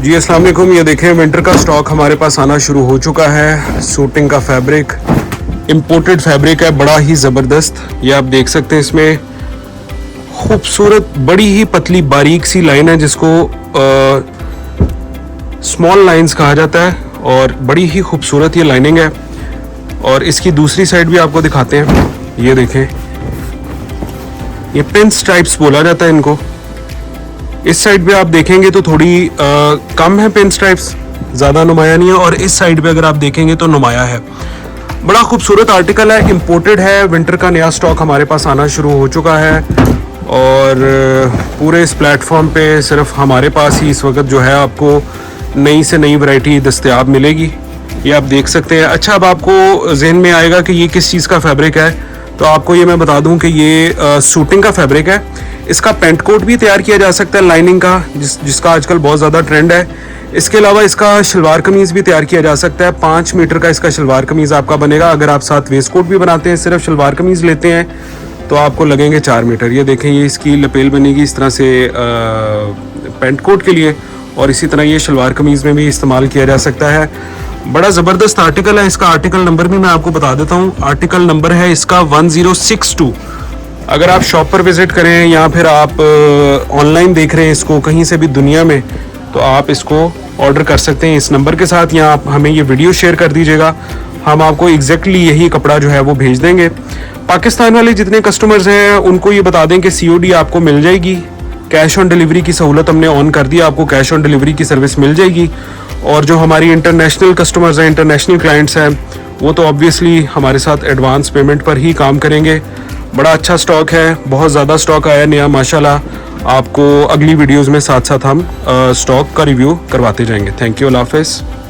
जी अस्सलाम वालेकुम। ये देखें विंटर का स्टॉक हमारे पास आना शुरू हो चुका है। सूटिंग का फैब्रिक इम्पोर्टेड फैब्रिक है, बड़ा ही ज़बरदस्त। ये आप देख सकते हैं, इसमें खूबसूरत बड़ी ही पतली बारीक सी लाइन है जिसको स्मॉल लाइंस कहा जाता है और बड़ी ही खूबसूरत ये लाइनिंग है। और इसकी दूसरी साइड भी आपको दिखाते हैं। ये देखें, ये पिन स्ट्राइप्स बोला जाता है इनको। इस साइड पे आप देखेंगे तो थोड़ी कम है पिन स्ट्राइप्स, ज़्यादा नुमाया नहीं है। और इस साइड पे अगर आप देखेंगे तो नुमाया है। बड़ा खूबसूरत आर्टिकल है, इम्पोर्टेड है। विंटर का नया स्टॉक हमारे पास आना शुरू हो चुका है और पूरे इस प्लेटफॉर्म पे सिर्फ हमारे पास ही इस वक्त जो है आपको नई से नई वैरायटी दस्तयाब मिलेगी। ये आप देख सकते हैं। अच्छा, अब आपको जहन में आएगा कि ये किस चीज़ का फैब्रिक है, तो आपको ये मैं बता दूं कि ये सूटिंग का फैब्रिक है। इसका पेंट कोट भी तैयार किया जा सकता है लाइनिंग का, जिसका आजकल बहुत ज़्यादा ट्रेंड है। इसके अलावा इसका शलवार कमीज़ भी तैयार किया जा सकता है। 5 मीटर का इसका शलवार कमीज़ आपका बनेगा। अगर आप साथ वेस्ट कोट भी बनाते हैं, सिर्फ शलवार कमीज़ लेते हैं, तो आपको लगेंगे 4 मीटर। ये देखें, ये इसकी लपेल बनेगी इस तरह से पेंट कोट के लिए, और इसी तरह ये शलवार कमीज़ में भी इस्तेमाल किया जा सकता है। बड़ा ज़बरदस्त आर्टिकल है। इसका आर्टिकल नंबर भी मैं आपको बता देता हूँ। आर्टिकल नंबर है इसका 1062। अगर आप शॉप पर विज़िट करें या फिर आप ऑनलाइन देख रहे हैं इसको कहीं से भी दुनिया में, तो आप इसको ऑर्डर कर सकते हैं इस नंबर के साथ, या आप हमें ये वीडियो शेयर कर दीजिएगा। हम आपको एग्जैक्टली यही कपड़ा जो है वो भेज देंगे। पाकिस्तान वाले जितने कस्टमर्स हैं उनको ये बता दें कि COD आपको मिल जाएगी। कैश ऑन डिलीवरी की सहूलत हमने ऑन कर दी, आपको कैश ऑन डिलीवरी की सर्विस मिल जाएगी। और जो हमारी इंटरनेशनल कस्टमर्स हैं, इंटरनेशनल क्लाइंट्स हैं, वो तो ऑब्वियसली हमारे साथ एडवांस पेमेंट पर ही काम करेंगे। बड़ा अच्छा स्टॉक है, बहुत ज़्यादा स्टॉक आया नया माशाल्लाह। आपको अगली वीडियोज़ में साथ साथ हम स्टॉक का रिव्यू करवाते जाएंगे। थैंक यू, अल्लाह हाफ़िज़।